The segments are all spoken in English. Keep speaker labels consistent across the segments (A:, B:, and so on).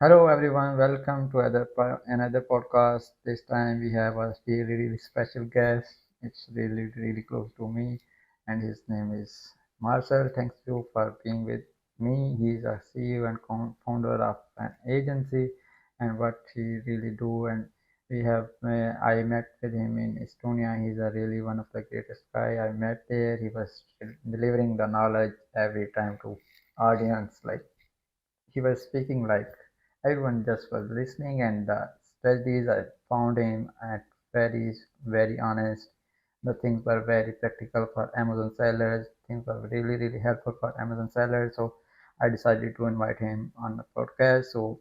A: Hello everyone, welcome to another podcast. This time we have a really special guest. It's really close to me, and his name is Marcel. Thanks you for being with me. He's a CEO and founder of an agency, and what he really do. And I met with him in Estonia. He's a really one of the greatest guy I met there. He was delivering the knowledge every time to audience like he was speaking like everyone just was listening, and the strategies I found him at very honest. The things were very practical for Amazon sellers. Things were really helpful for Amazon sellers. So I decided to invite him on the podcast so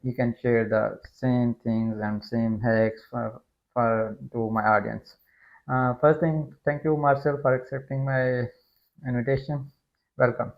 A: he can share the same things and same hacks for to my audience. First thing, thank you Marcel for accepting my invitation. Welcome.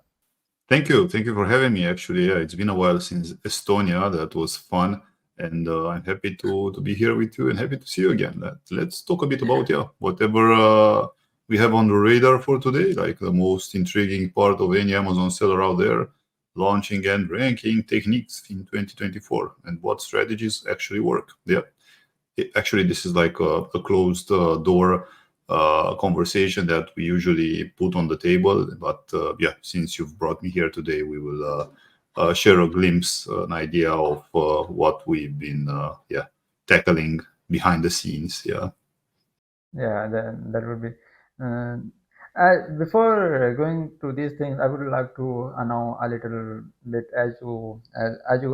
B: Thank you. Thank you for having me. Actually, yeah, it's been a while since Estonia. That was fun. And I'm happy to be here with you and happy to see you again. Let's talk a bit about, whatever we have on the radar for today, like the most intriguing part of any Amazon seller out there, launching and ranking techniques in 2024 and what strategies actually work. Yeah. Actually, this is like a closed door conversation that we usually put on the table. But since you've brought me here today, we will share a glimpse, an idea of what we've been tackling behind the scenes. Yeah.
A: Yeah, that would be. Uh, Before going to these things, I would like to know a little bit as you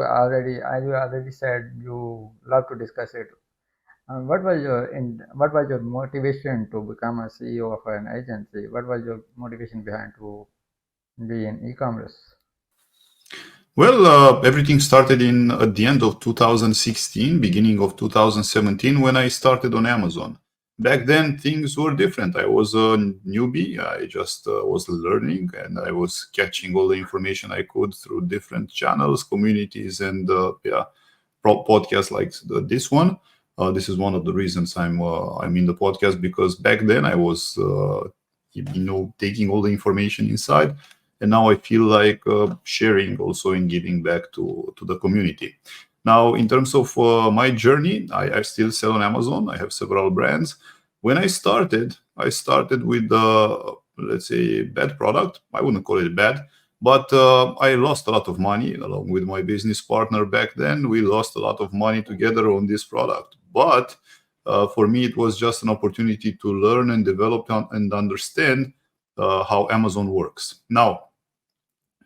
A: already said you love to discuss it. What was your motivation to become a CEO of an agency? What was your motivation behind to be in e-commerce?
B: Well, everything started in at the end of 2016, beginning of 2017, when I started on Amazon. Back then, things were different. I was a newbie. I just was learning, and I was catching all the information I could through different channels, communities, and podcasts like this one. This is one of the reasons I'm in the podcast, because back then I was taking all the information inside, and now I feel like sharing also and giving back to the community. Now, in terms of my journey, I still sell on Amazon. I have several brands. When I started with let's say bad product. I wouldn't call it bad, but I lost a lot of money along with my business partner back then. We lost a lot of money together on this product. But for me, it was just an opportunity to learn and develop and understand how Amazon works. Now,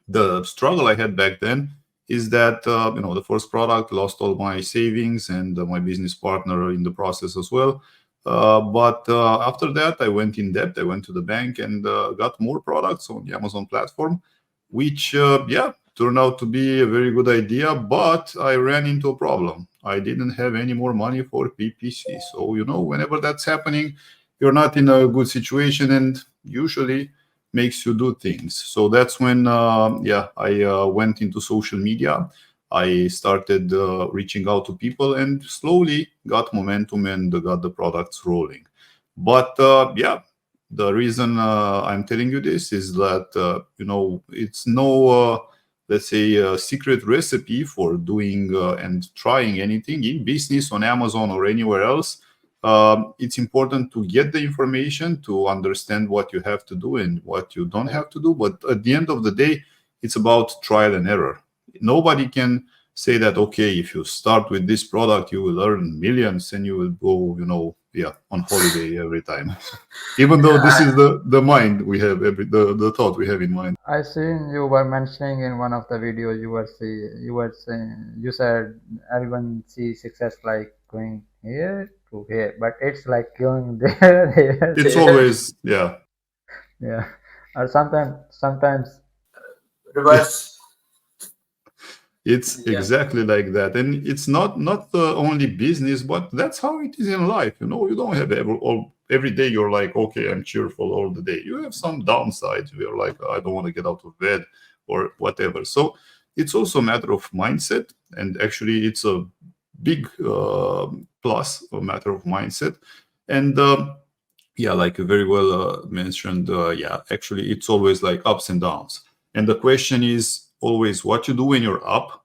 B: the struggle I had back then is that the first product lost all my savings and my business partner in the process as well. But after that, I went in debt. I went to the bank and got more products on the Amazon platform, which turned out to be a very good idea. But I ran into a problem. I didn't have any more money for PPC. So whenever that's happening, you're not in a good situation, and usually makes you do things. So that's when I went into social media. I started reaching out to people and slowly got momentum and got the products rolling. But the reason I'm telling you this is that it's no let's say a secret recipe for doing and trying anything in business on Amazon or anywhere else. It's important to get the information to understand what you have to do and what you don't have to do. But at the end of the day, it's about trial and error. Nobody can say that, okay, if you start with this product, you will earn millions and you will go, on holiday every time. Even though this is the mind we have, the thought we have in mind.
A: I seen you were mentioning in one of the videos you said everyone sees success like going here to here, but it's like going there,
B: It's
A: there.
B: always, yeah.
A: Yeah. Or sometimes
B: Yeah.
C: Reverse.
B: It's
C: Yeah.
B: exactly like that, and it's not only business, but that's how it is in life. You don't have every day you're like, okay, I'm cheerful all the day. You have some downsides. You're like, I don't want to get out of bed or whatever. So it's also a matter of mindset, and actually, it's a big plus, a matter of mindset. And like you very well mentioned, actually, it's always like ups and downs. And the question is always what you do when you're up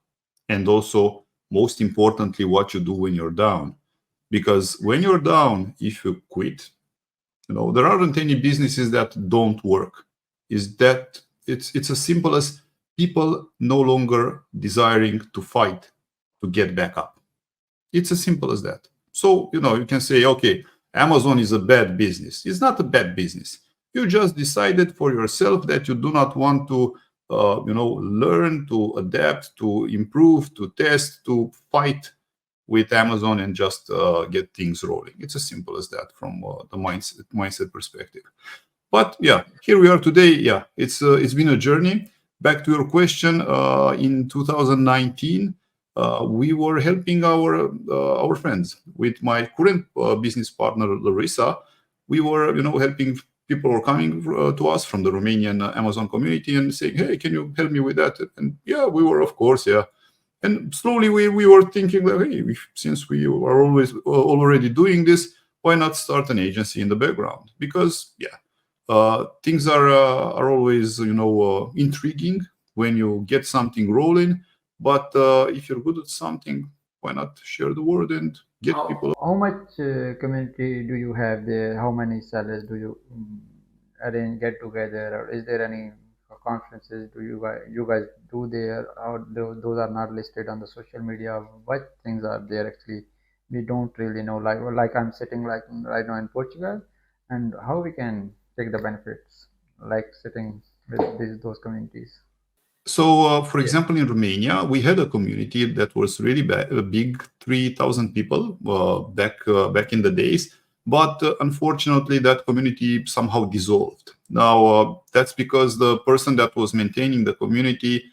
B: and also, most importantly, what you do when you're down. Because when you're down, if you quit, there aren't any businesses that don't work. Is that it's as simple as people no longer desiring to fight to get back up. It's as simple as that. So, you can say, okay, Amazon is a bad business. It's not a bad business. You just decided for yourself that you do not want to, learn, to adapt, to improve, to test, to fight with Amazon and just get things rolling. It's as simple as that from the mindset perspective. But yeah, here we are today. Yeah, it's been a journey. Back to your question, in 2019, we were helping our friends with my current business partner Larissa. We were helping people were coming to us from the Romanian Amazon community and saying, "Hey, can you help me with that?" And yeah, we were, of course, yeah. And slowly we were thinking that, hey, since we are always already doing this, why not start an agency in the background? Because yeah, things are always intriguing when you get something rolling. But if you're good at something, why not share the word and get people?
A: How much community do you have there? How many sellers do you arrange get together, or is there any conferences do you guys do there? Or those are not listed on the social media? What things are there actually? We don't really know. Like I'm sitting like right now in Portugal, and how we can take the benefits, like sitting with those communities.
B: So, for example, in Romania, we had a community that was really big, 3,000 people back in the days. But unfortunately, that community somehow dissolved. Now, that's because the person that was maintaining the community,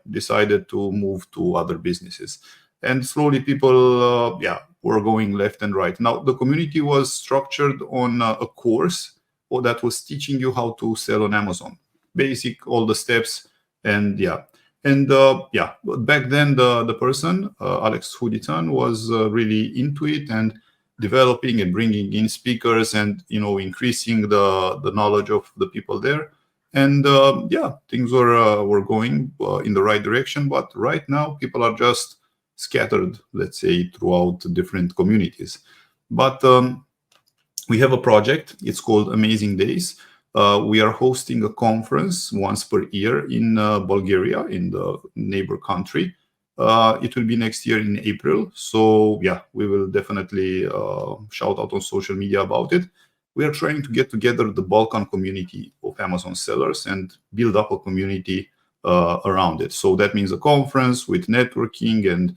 B: decided to move to other businesses, and slowly people, were going left and right. Now, the community was structured on a course that was teaching you how to sell on Amazon, basic all the steps, and yeah. And back then the person, Alex Huditan, was really into it and developing and bringing in speakers and increasing the knowledge of the people there. And things were going in the right direction. But right now people are just scattered, let's say, throughout different communities. But we have a project. It's called Amazing Days. We are hosting a conference once per year in Bulgaria, in the neighbor country. It will be next year in April. So yeah, we will definitely shout out on social media about it. We are trying to get together the Balkan community of Amazon sellers and build up a community around it. So that means a conference with networking and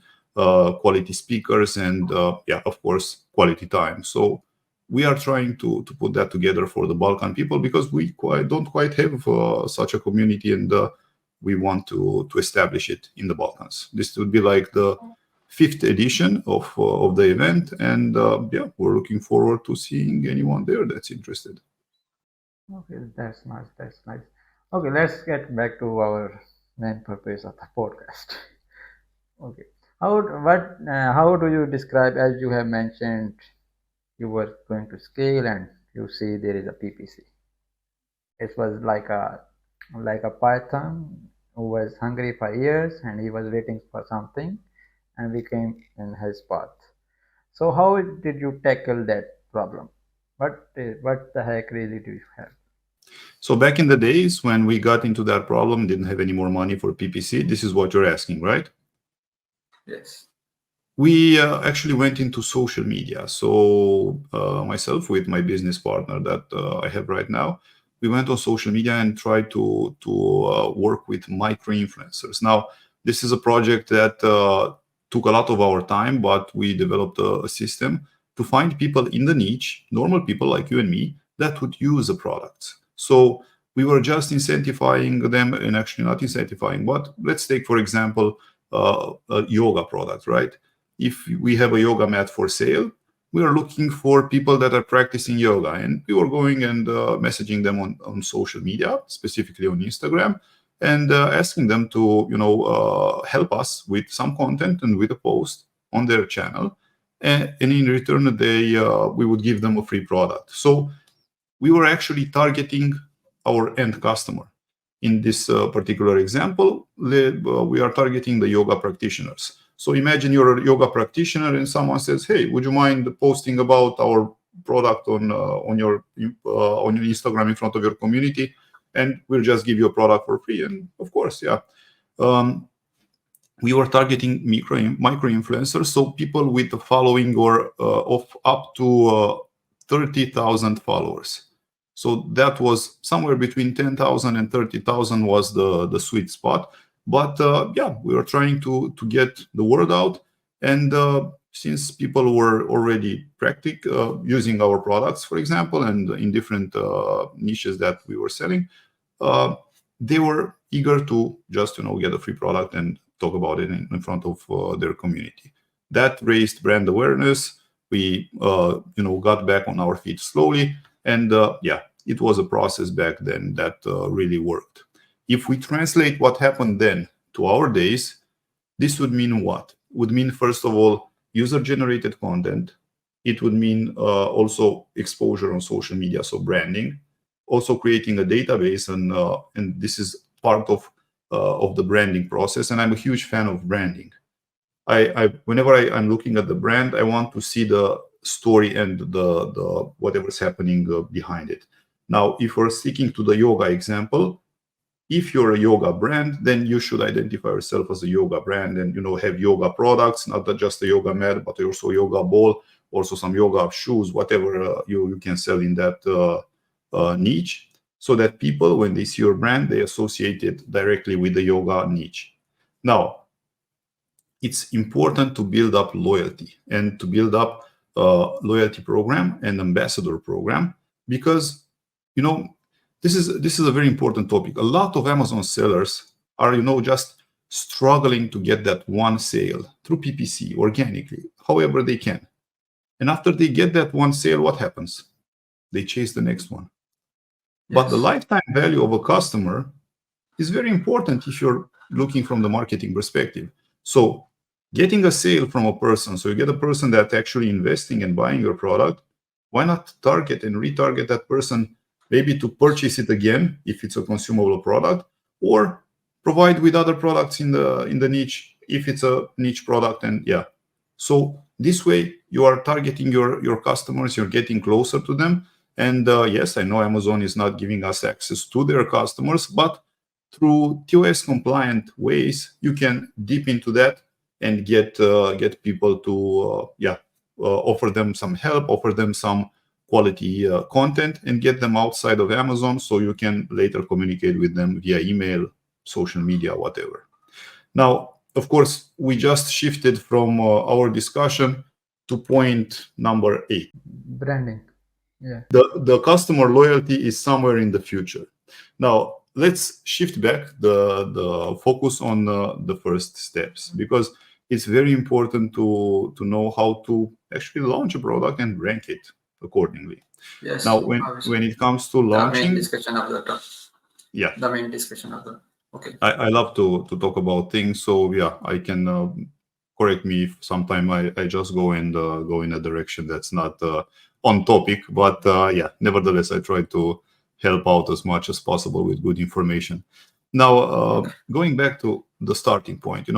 B: quality speakers and of course, quality time. So we are trying to put that together for the Balkan people because we don't quite have such a community, and we want to establish it in the Balkans. This would be like the fifth edition of the event, and we're looking forward to seeing anyone there that's interested.
A: Okay, that's nice. That's nice. Okay, let's get back to our main purpose of the podcast. Okay, how do you describe, as you have mentioned, you were going to scale and you see there is a PPC. It was like a python who was hungry for years and he was waiting for something, and we came in his path. So how did you tackle that problem? What the heck really do you have?
B: So back in the days when we got into that problem, didn't have any more money for PPC. This is what you're asking, right?
A: Yes.
B: We actually went into social media. So myself with my business partner that I have right now, we went on social media and tried to work with micro influencers. Now, this is a project that took a lot of our time, but we developed a system to find people in the niche, normal people like you and me, that would use the products. So we were just incentivizing them, and actually not incentivizing, but let's take, for example, a yoga product, right? If we have a yoga mat for sale, we are looking for people that are practicing yoga, and we were going and messaging them on social media, specifically on Instagram, and asking them to help us with some content and with a post on their channel, and in return we would give them a free product. So we were actually targeting our end customer. in this particular example, we are targeting the yoga practitioners. So imagine you're a yoga practitioner and someone says, hey, would you mind posting about our product on your Instagram in front of your community, and we'll just give you a product for free. And of course, yeah, we were targeting micro influencers, so people with a following of up to 30,000 followers. So that was somewhere between 10,000 and 30,000 was the sweet spot. But yeah, we were trying to get the word out, and since people were already using our products, for example, and in different niches that we were selling, they were eager to just get a free product and talk about it in front of their community. That raised brand awareness. We got back on our feet slowly, and yeah, it was a process back then that really worked. If we translate what happened then to our days, this would mean what? Would mean, first of all, user-generated content. It would mean also exposure on social media, so branding. Also creating a database, and this is part of the branding process. And I'm a huge fan of branding. Whenever I'm looking at the brand, I want to see the story and the whatever's happening behind it. Now, if we're sticking to the yoga example, if you're a yoga brand, then you should identify yourself as a yoga brand and have yoga products, not just a yoga mat, but also a yoga ball, also some yoga shoes, whatever you can sell in that niche, so that people, when they see your brand, they associate it directly with the yoga niche. Now, it's important to build up loyalty and to build up a loyalty program and ambassador program, because this is a very important topic. A lot of Amazon sellers are just struggling to get that one sale through PPC organically, however they can. And after they get that one sale, what happens? They chase the next one. But the lifetime value of a customer is very important if you're looking from the marketing perspective. So getting a sale from a person, so you get a person that's actually investing and buying your product, why not target and retarget that person, maybe to purchase it again if it's a consumable product, or provide with other products in the niche if it's a niche product. And yeah, so this way you are targeting your customers, you're getting closer to them. And yes, I know Amazon is not giving us access to their customers, but through TOS compliant ways, you can dip into that and get people to offer them some help, offer them some quality content, and get them outside of Amazon, so you can later communicate with them via email, social media, whatever. Now, of course, we just shifted from our discussion to point number 8.
A: Branding. Yeah.
B: The customer loyalty is somewhere in the future. Now, let's shift back the focus on the first steps, because it's very important to know how to actually launch a product and rank it accordingly.
C: Yes.
B: Now, when it comes to launching,
C: the main discussion of the
B: yeah,
C: the main discussion of the okay.
B: I love to talk about things, so yeah, I can correct me if sometime I just go in a direction that's not on topic, but yeah, nevertheless, I try to help out as much as possible with good information. Now, going back to the starting point,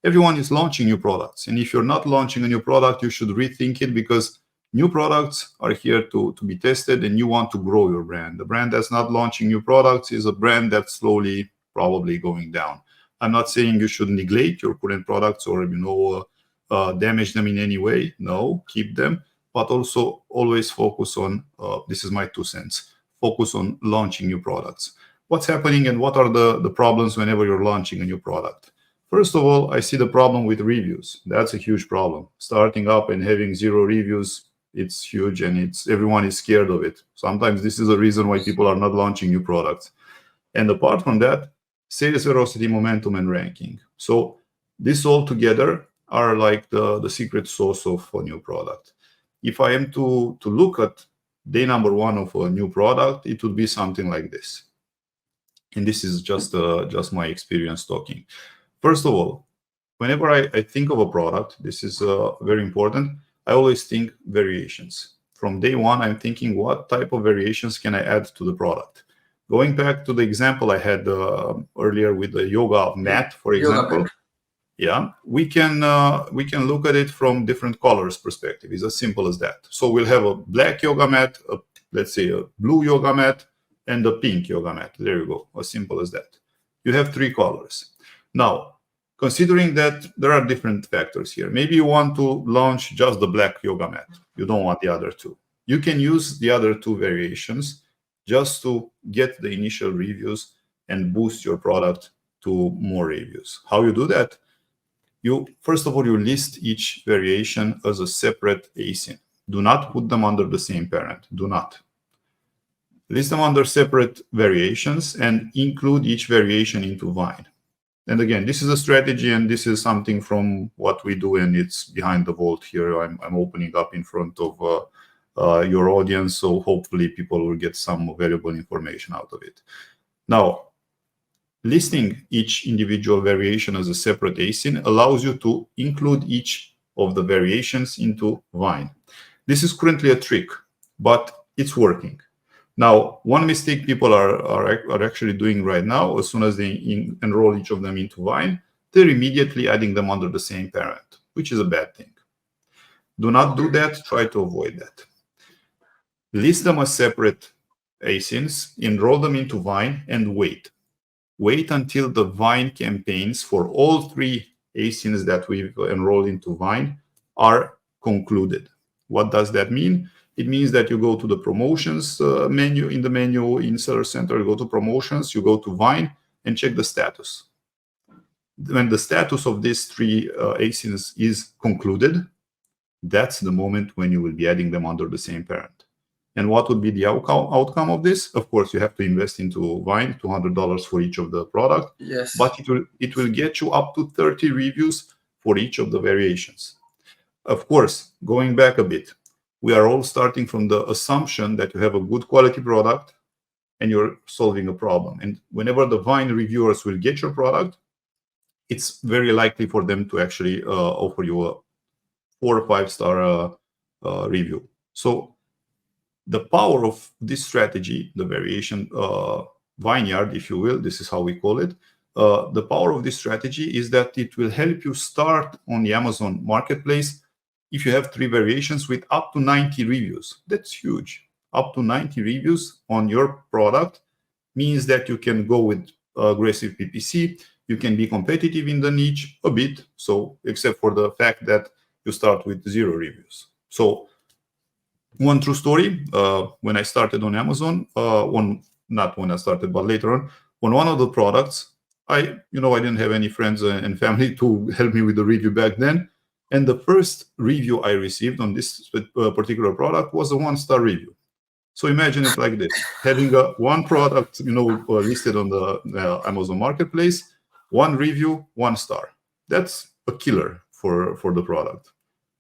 B: everyone is launching new products, and if you're not launching a new product, you should rethink it, because new products are here to be tested, and you want to grow your brand. The brand that's not launching new products is a brand that's slowly probably going down. I'm not saying you should neglect your current products or damage them in any way. No, keep them, but also always focus on, this is my 2 cents, focus on launching new products. What's happening and what are the problems whenever you're launching a new product? First of all, I see the problem with reviews. That's a huge problem. Starting up and having 0 reviews, it's huge, and everyone is scared of it. Sometimes this is a reason why people are not launching new products. And apart from that, sales velocity, momentum, and ranking. So this all together are like the secret sauce of a new product. If I am to look at day number 1 of a new product, it would be something like this. And this is just my experience talking. First of all, whenever I think of a product, this is very important, I always think variations. From day 1, I'm thinking, what type of variations can I add to the product? Going back to the example I had earlier with the yoga mat, for
C: Yoga
B: example,
C: mat.
B: yeah, we can look at it from different colors perspective. It's as simple as that. So we'll have a black yoga mat, let's say a blue yoga mat, and a pink yoga mat. There you go. As simple as that. You have 3 colors. Now, considering that there are different factors here, maybe you want to launch just the black yoga mat. You don't want the other 2. You can use the other 2 variations just to get the initial reviews and boost your product to more reviews. How you do that? First of all, you list each variation as a separate ASIN. Do not put them under the same parent. Do not. List them under separate variations and include each variation into Vine. And again, this is a strategy, and this is something from what we do, and it's behind the vault here. I'm opening up in front of your audience, so hopefully people will get some valuable information out of it. Now, listing each individual variation as a separate ASIN allows you to include each of the variations into Vine. This is currently a trick, but it's working. Now, one mistake people are actually doing right now, as soon as they enroll each of them into Vine, they're immediately adding them under the same parent, which is a bad thing. Do not do that. Try to avoid that. List them as separate ASINs, enroll them into Vine, and wait. Wait until the Vine campaigns for all 3 ASINs that we've enrolled into Vine are concluded. What does that mean? It means that you go to the promotions menu in Seller Center, you go to promotions, you go to Vine, and check the status. When the status of these 3 ASINs is concluded, that's the moment when you will be adding them under the same parent. And what would be the outcome of this? Of course, you have to invest into Vine, $200 for each of the product.
C: Yes.
B: But it will get you up to 30 reviews for each of the variations. Of course, going back a bit, we are all starting from the assumption that you have a good quality product and you're solving a problem. And whenever the Vine reviewers will get your product, it's very likely for them to actually offer you a 4 or 5-star review. So the power of this strategy, the variation vineyard, if you will, this is how we call it. The power of this strategy is that it will help you start on the Amazon marketplace if you have 3 variations with up to 90 reviews. That's huge. Up to 90 reviews on your product means that you can go with aggressive PPC. You can be competitive in the niche a bit, so except for the fact that you start with 0 reviews. So one true story, when I started on Amazon, not when I started, but later on one of the products, I didn't have any friends and family to help me with the review back then. And the first review I received on this particular product was a 1-star review. So imagine it like this: having one product, listed on the Amazon marketplace, 1 review, 1 star. That's a killer for the product.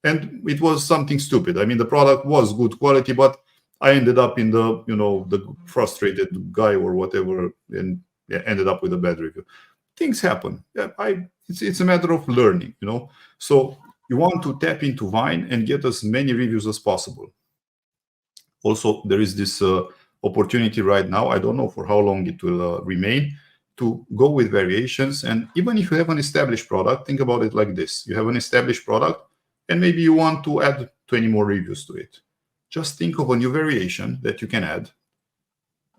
B: And it was something stupid. I mean, the product was good quality, but I ended up in the frustrated guy or whatever, and ended up with a bad review. Things happen. It's a matter of learning, So you want to tap into Vine and get as many reviews as possible. Also, there is this opportunity right now. I don't know for how long it will remain, to go with variations. And even if you have an established product, think about it like this: you have an established product, and maybe you want to add 20 more reviews to it. Just think of a new variation that you can add.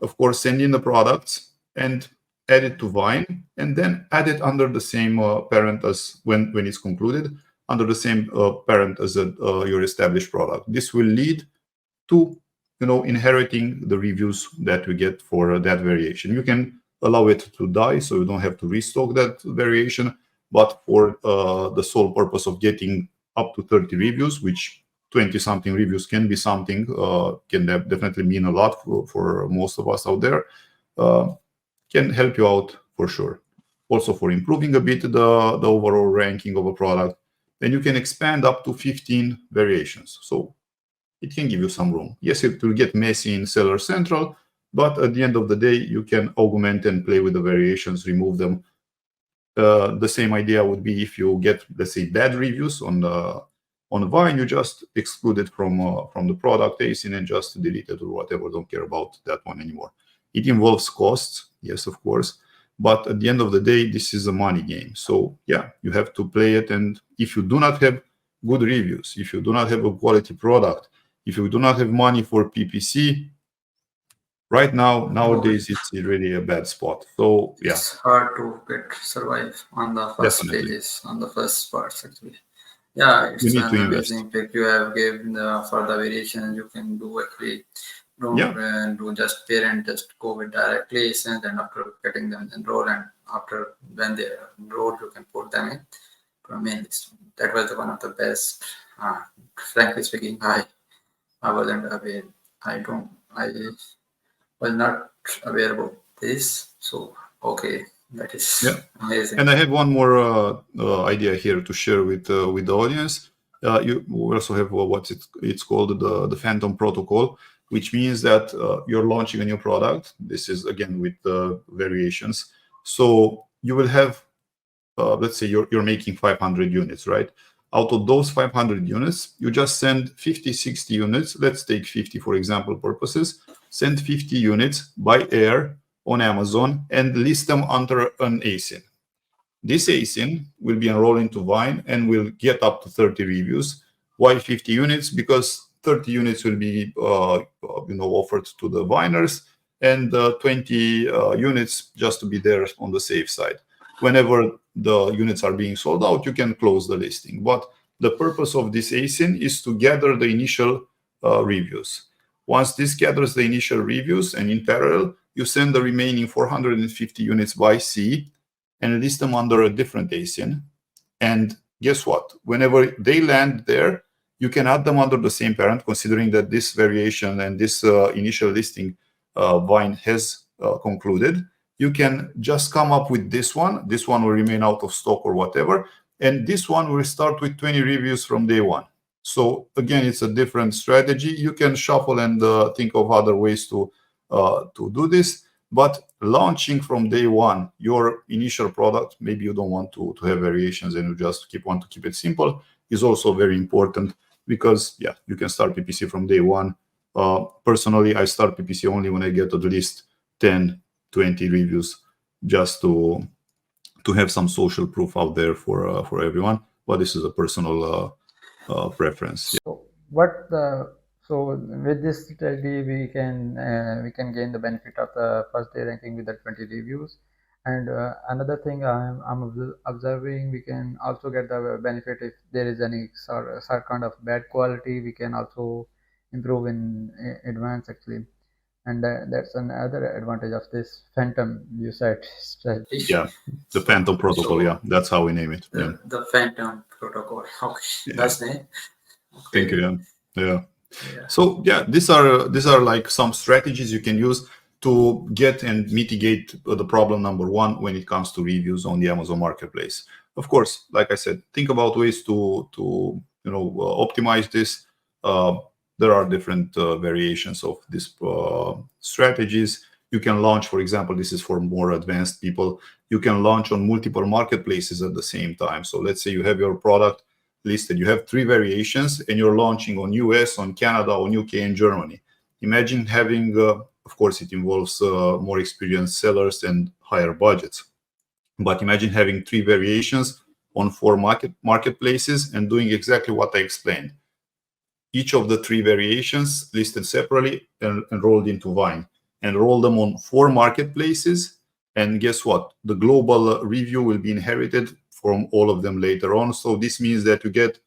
B: Of course, send in the products and add it to Vine, and then add it under the same parent as when it's concluded, under the same parent as your established product. This will lead to inheriting the reviews that we get for that variation. You can allow it to die, so you don't have to restock that variation, but for the sole purpose of getting up to 30 reviews, which 20-something reviews can be something, can definitely mean a lot for most of us out there, can help you out for sure. Also for improving a bit the overall ranking of a product. Then you can expand up to 15 variations. So it can give you some room. Yes, it will get messy in Seller Central, but at the end of the day, you can augment and play with the variations, remove them. The same idea would be if you get, let's say, bad reviews on Vine, you just exclude it from the product ASIN and just delete it or whatever. Don't care about that one anymore. It involves costs, yes, of course, but at the end of the day, this is a money game. So yeah, you have to play it. And if you do not have good reviews, if you do not have a quality product, if you do not have money for PPC, right now, nowadays, it's really a bad spot. So yeah,
C: It's hard to survive on the first
B: definitely.
C: pages, on the first parts actually. Yeah,
B: You
C: it's
B: need to
C: an
B: invest.
C: amazing pick you have given for the variation you can do actually. Don't
B: Yeah,
C: do just parent, just go with directly and then after getting them enrolled and after when they are enrolled you can put them in to a main list. That was one of the best. Frankly speaking, I wasn't aware. I was not aware about this. So okay, that
B: yeah.
C: is amazing.
B: And I have one more idea here to share with the audience. You also have what it's called the Phantom Protocol, which means that you're launching a new product. This is again with variations. So you will have, let's say you're making 500 units, right? Out of those 500 units, you just send 50, 60 units. Let's take 50 for example purposes. Send 50 units by air on Amazon and list them under an ASIN. This ASIN will be enrolled into Vine and will get up to 30 reviews. Why 50 units? Because 30 units will be offered to the Viners, and 20 units just to be there on the safe side. Whenever the units are being sold out, you can close the listing. But the purpose of this ASIN is to gather the initial reviews. Once this gathers the initial reviews, and in parallel, you send the remaining 450 units by sea and list them under a different ASIN. And guess what? Whenever they land there, you can add them under the same parent, considering that this variation and this initial listing Vine has concluded. You can just come up with this one. This one will remain out of stock or whatever. And this one will start with 20 reviews from day one. So again, it's a different strategy. You can shuffle and think of other ways to do this. But launching from day one your initial product, maybe you don't want to have variations and you just want to keep it simple, is also very important, because yeah, you can start PPC from day one. Personally, I start PPC only when I get at least 10, 20 reviews, just to have some social proof out there for everyone. But this is a personal preference. Yeah.
A: So with this strategy we can gain the benefit of the first day ranking with the 20 reviews. And another thing I'm observing, we can also get the benefit if there is any sort kind of bad quality. We can also improve in advance actually. And that's another advantage of this phantom you said strategy.
B: Yeah, the
C: So,
B: Phantom Protocol.
C: so
B: Yeah, that's how we name it. Yeah.
C: the Phantom Protocol. Okay,
B: Yeah.
C: that's name.
B: Thank you. Yeah.
C: Yeah.
B: So yeah, these are like some strategies you can use to get and mitigate the problem number one when it comes to reviews on the Amazon Marketplace. Of course, like I said, think about ways to optimize this. There are different variations of these strategies. You can launch, for example, this is for more advanced people. You can launch on multiple marketplaces at the same time. So let's say you have your product listed, you have 3 variations, and you're launching on US, on Canada, on UK, and Germany. Imagine having, of course, it involves more experienced sellers and higher budgets. But imagine having 3 variations on 4 marketplaces and doing exactly what I explained. Each of the 3 variations listed separately and enrolled into Vine. Enroll them on 4 marketplaces, and guess what? The global review will be inherited from all of them later on. So this means that you get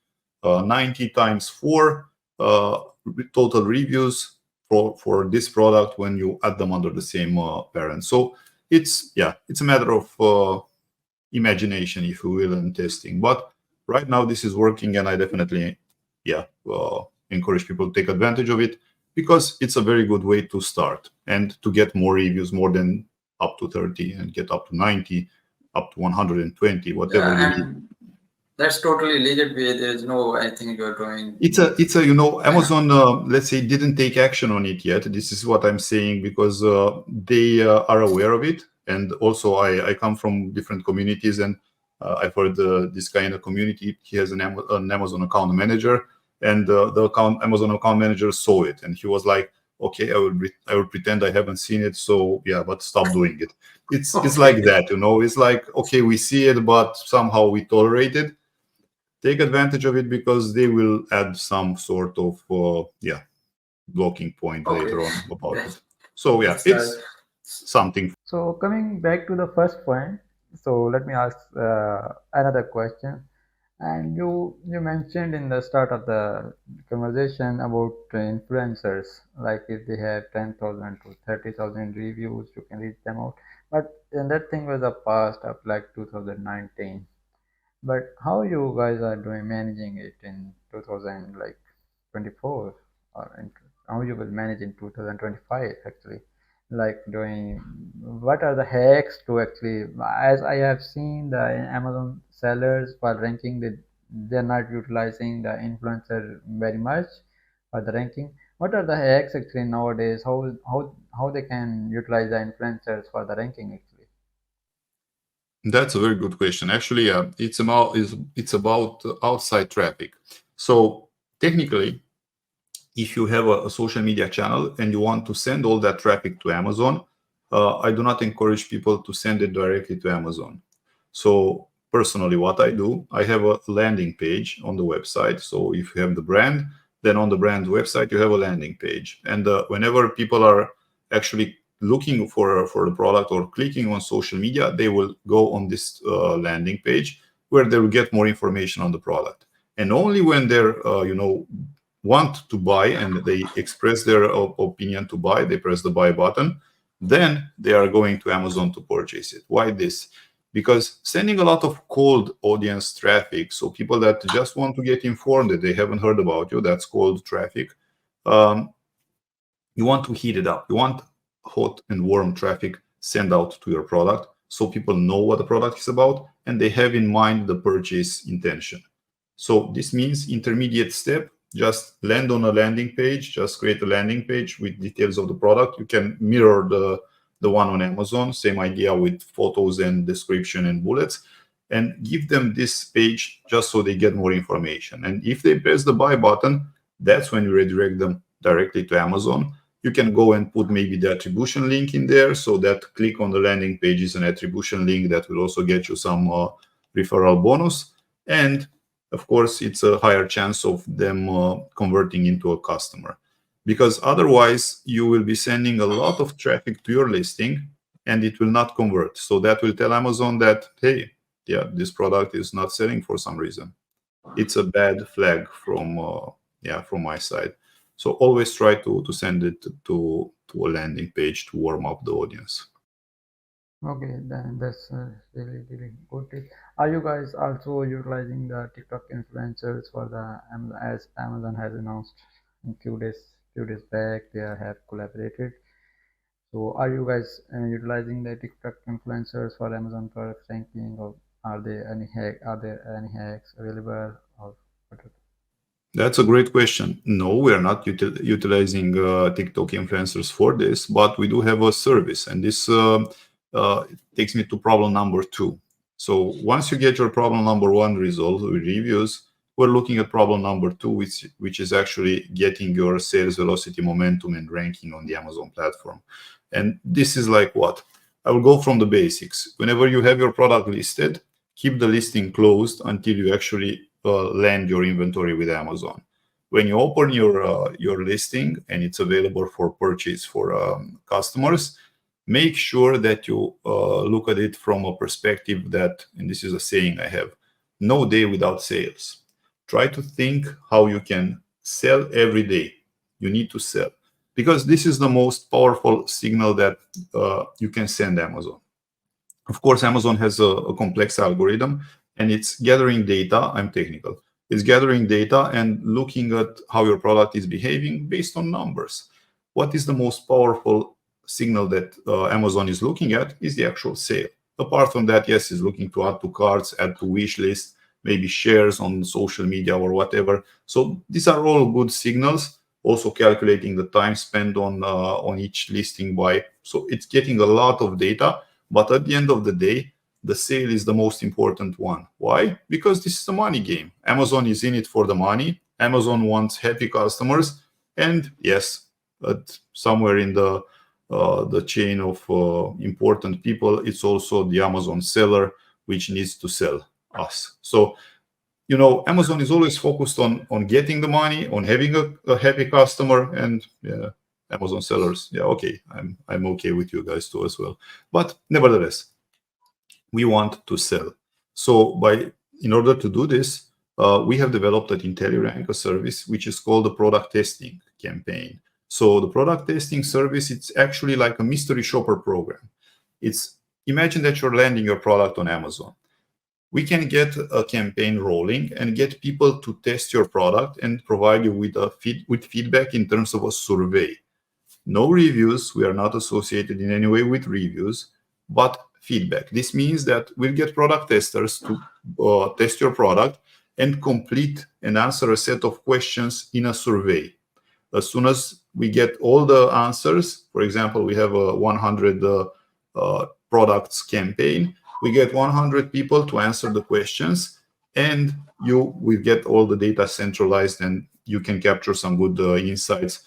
B: 90 times 4 total reviews for this product when you add them under the same parent. So it's a matter of imagination, if you will, and testing. But right now this is working, and I definitely encourage people to take advantage of it, because it's a very good way to start and to get more reviews, more than up to 30, and get up to 90, up to 120, whatever you need.
C: That's totally legit way. There's no, I think you're doing.
B: It's a Amazon, let's say, didn't take action on it yet. This is what I'm saying, because they are aware of it. And also I come from different communities, and I've heard this guy in a community, he has an Amazon account manager, and the Amazon account manager saw it, and he was like, okay, I will pretend I haven't seen it. So yeah, but stop doing it. It's
C: Okay.
B: like that, It's like, okay, we see it, but somehow we tolerate it. Take advantage of it because they will add some sort of blocking point
C: Okay.
B: later on about
C: That,
B: it. So yeah,
C: that's
B: it's something.
A: So coming back to the first point, so let me ask another question. And you mentioned in the start of the conversation about influencers, like if they have 10,000 to 30,000 reviews, you can reach them out. But and that thing was a past of like 2019. But how you guys are doing managing it in 2000 like 24, or how you will manage in 2025 actually, like doing what are the hacks to actually, as I have seen the Amazon sellers while ranking, they're not utilizing the influencer very much for the ranking. What are the hacks actually nowadays? How they can utilize the influencers for the ranking actually?
B: That's a very good question. Actually, it's about outside traffic. So technically, if you have a social media channel and you want to send all that traffic to Amazon, I do not encourage people to send it directly to Amazon. So personally, what I do, I have a landing page on the website. So if you have the brand, then on the brand website, you have a landing page. And whenever people are actually looking for the product or clicking on social media, they will go on this landing page where they will get more information on the product. And only when they're want to buy and they express their opinion to buy, they press the buy button, then they are going to Amazon to purchase it. Why this? Because sending a lot of cold audience traffic, so people that just want to get informed that they haven't heard about you, that's cold traffic. Um, you want to heat it up. You want hot and warm traffic sent out to your product so people know what the product is about and they have in mind the purchase intention. So this means intermediate step, just land on a landing page, just create a landing page with details of the product. You can mirror the one on Amazon, same idea with photos and description and bullets, and give them this page just so they get more information. And if they press the buy button, that's when you redirect them directly to Amazon. You can go and put maybe the attribution link in there, so that click on the landing page is an attribution link that will also get you some referral bonus. And of course, it's a higher chance of them converting into a customer, because otherwise you will be sending a lot of traffic to your listing and it will not convert. So that will tell Amazon that, hey, yeah, this product is not selling for some reason. It's a bad flag from my side. So always try to send it to a landing page to warm up the audience.
A: Okay, then that's really really good tip. Are you guys also utilizing the TikTok influencers for the as Amazon has announced in few days back they have collaborated. So are you guys utilizing the TikTok influencers for Amazon product ranking, or are there any hacks available, or what?
B: That's a great question. No, we are not utilizing TikTok influencers for this, but we do have a service, and this takes me to problem number 2. So once you get your problem number 1 resolved with reviews, we're looking at problem number 2, which is actually getting your sales velocity, momentum, and ranking on the Amazon platform. And this is like what? I will go from the basics. Whenever you have your product listed, keep the listing closed until you actually land your inventory with Amazon. When you open your listing and it's available for purchase for customers, make sure that you look at it from a perspective that, and this is a saying I have, no day without sales. Try to think how you can sell every day. You need to sell, because this is the most powerful signal that you can send Amazon. Of course, Amazon has a complex algorithm and it's gathering data. I'm technical. It's gathering data and looking at how your product is behaving based on numbers. What is the most powerful signal that Amazon is looking at is the actual sale. Apart from that, yes, it's looking to add to carts, add to wish list, maybe shares on social media or whatever. So these are all good signals. Also calculating the time spent on each listing buy. So it's getting a lot of data. But at the end of the day, the sale is the most important one. Why? Because this is a money game. Amazon is in it for the money. Amazon wants happy customers. And yes, somewhere in the chain of important people, it's also the Amazon seller, which needs to sell us. So, Amazon is always focused on getting the money, on having a happy customer, and Amazon sellers. Yeah, okay, I'm okay with you guys too as well. But nevertheless, we want to sell. So in order to do this, we have developed at IntelliRANK a service which is called the product testing campaign. So the product testing service, it's actually like a mystery shopper program. Imagine that you're landing your product on Amazon. We can get a campaign rolling and get people to test your product and provide you with feedback in terms of a survey. No reviews. We are not associated in any way with reviews, but feedback. This means that we'll get product testers to test your product and complete and answer a set of questions in a survey. As soon as we get all the answers, for example, we have a 100 products campaign, we get 100 people to answer the questions, and you will get all the data centralized, and you can capture some good insights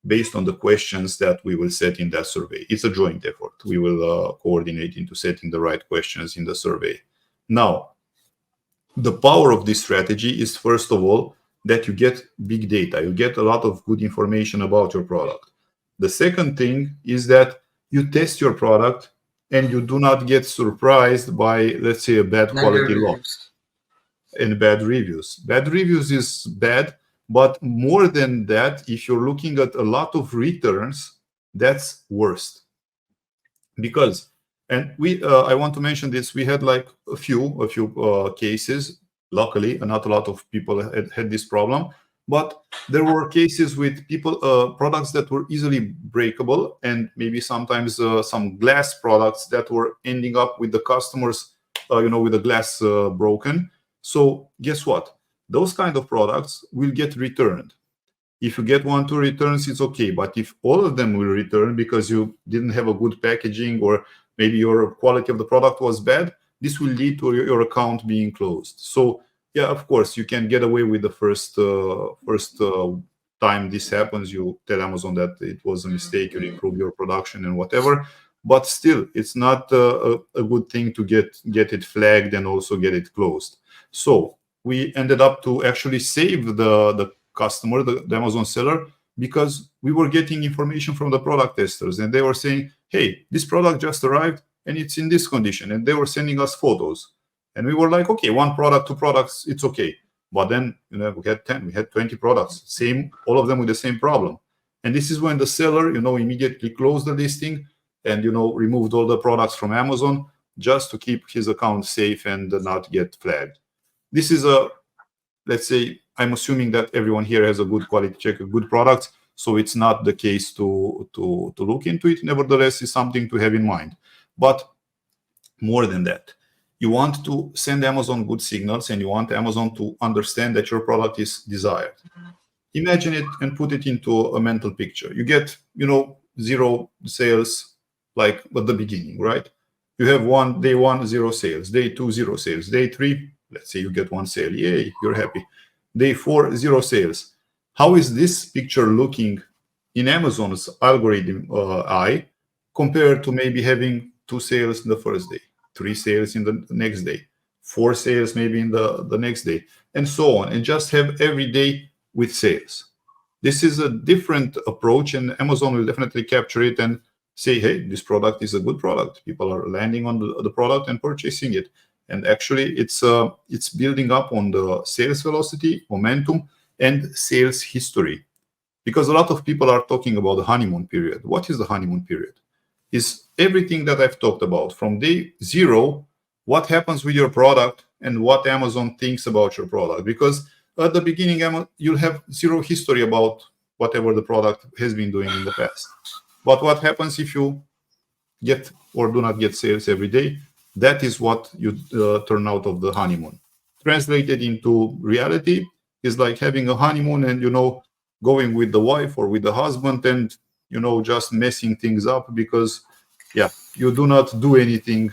B: based on the questions that we will set in that survey. It's a joint effort. We will coordinate into setting the right questions in the survey. Now, the power of this strategy is, first of all, that you get big data. You get a lot of good information about your product. The second thing is that you test your product and you do not get surprised by, let's say, a bad quality loss and bad reviews. Bad reviews is bad, but more than that, if you're looking at a lot of returns, that's worst. Because, and I want to mention this, we had like a few cases. Luckily, not a lot of people had this problem, but there were cases with products that were easily breakable, and maybe sometimes some glass products that were ending up with the customers, with the glass broken. So guess what? Those kind of products will get returned. If you get 1-2 returns, it's okay. But if all of them will return because you didn't have a good packaging, or maybe your quality of the product was bad, this will lead to your account being closed. So yeah, of course, you can get away with the first time this happens. You tell Amazon that it was a mistake, you improve your production and whatever. But still, it's not a good thing to get it flagged and also get it closed. So we ended up to actually save the customer, the Amazon seller, because we were getting information from the product testers, and they were saying, hey, this product just arrived and it's in this condition, and they were sending us photos, and we were like, okay, 1 product, 2 products, it's okay. But then we had 10, we had 20 products, all of them with the same problem. And this is when the seller immediately closed the listing and removed all the products from Amazon just to keep his account safe and not get flagged. This is let's say, I'm assuming that everyone here has a good quality check, a good product, so it's not the case to look into it. Nevertheless, it's something to have in mind. But more than that, you want to send Amazon good signals, and you want Amazon to understand that your product is desired. Imagine it and put it into a mental picture. You get, 0 sales, like at the beginning, right? You have day 1, 0 sales, day 2, 0 sales, day 3, let's say you get 1 sale, yay, you're happy. Day 4, 0 sales. How is this picture looking in Amazon's algorithm eye compared to maybe having 2 sales in the first day, 3 sales in the next day, 4 sales maybe in the next day, and so on, and just have every day with sales? This is a different approach, and Amazon will definitely capture it and say, hey, this product is a good product. People are landing on the product and purchasing it. And actually, it's building up on the sales velocity, momentum, and sales history. Because a lot of people are talking about the honeymoon period. What is the honeymoon period? Is everything that I've talked about from day 0, what happens with your product and what Amazon thinks about your product. Because at the beginning, you'll have 0 history about whatever the product has been doing in the past. But what happens if you get or do not get sales every day? That is what you turn out of the honeymoon. Translated into reality is like having a honeymoon and, going with the wife or with the husband and, just messing things up because, you do not do anything,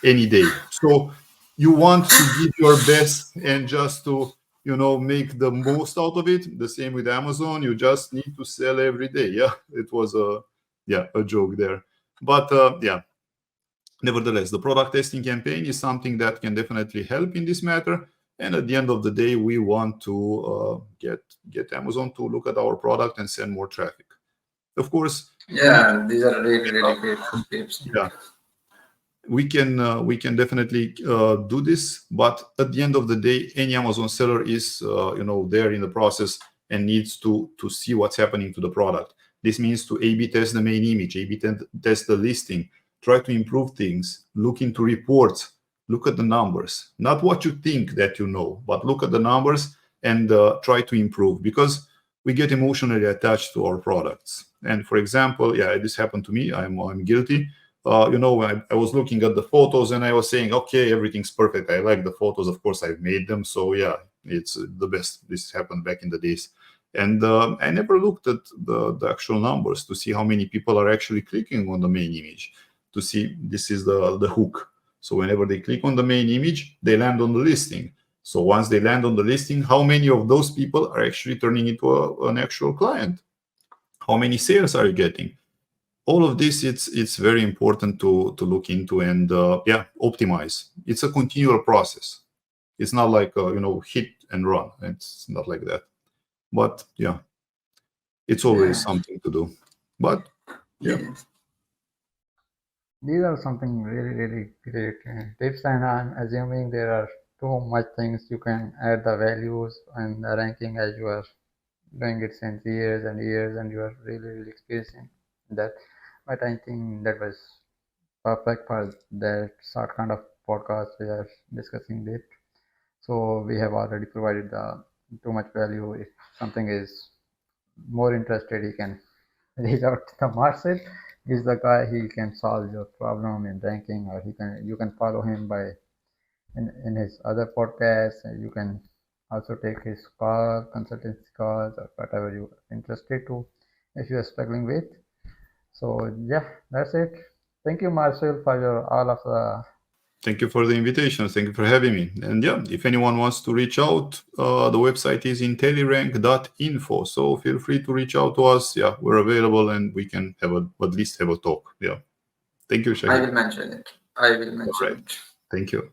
B: any day. So you want to give your best and just to, make the most out of it. The same with Amazon. You just need to sell every day. Yeah, it was a joke there. But nevertheless, the product testing campaign is something that can definitely help in this matter. And at the end of the day, we want to get Amazon to look at our product and send more traffic. Of course.
C: Yeah, these are really great tips.
B: Yeah, we can definitely do this, but at the end of the day, any Amazon seller is there in the process and needs to see what's happening to the product. This means to A/B test the main image, A/B test the listing, try to improve things, look into reports, look at the numbers, not what you think that you know, but look at the numbers and try to improve, because we get emotionally attached to our products. And for example, this happened to me. I'm guilty. When I was looking at the photos and I was saying, okay, everything's perfect. I like the photos. Of course, I've made them. So it's the best. This happened back in the days. And I never looked at the actual numbers to see how many people are actually clicking on the main image, to see this is the hook. So whenever they click on the main image, they land on the listing. So once they land on the listing, how many of those people are actually turning into an actual client? How many sales are you getting? All of this, it's very important to look into and optimize. It's a continual process. It's not like hit and run. It's not like that. But it's always something to do. But
A: these are something really great tips, and I'm assuming there are too much things you can add the values and the ranking, as you are doing it since years and years, and you are really experiencing that. But I think that was perfect for that short kind of podcast we are discussing it. So we have already provided the too much value. If something is more interested, he can reach out to Marcel. He's the guy. He can solve your problem in ranking, or you can follow him by in his other podcasts. You can also take his consultancy calls, or whatever you're interested to, if you are struggling with. So that's it. Thank you, Marcel, for all of the.
B: Thank you for the invitation. Thank you for having me. And if anyone wants to reach out, the website is IntelliRANK.info. So feel free to reach out to us. We're available and we can at least have a talk. Thank you, Shahid.
C: I will mention it.
B: All right. Thank you.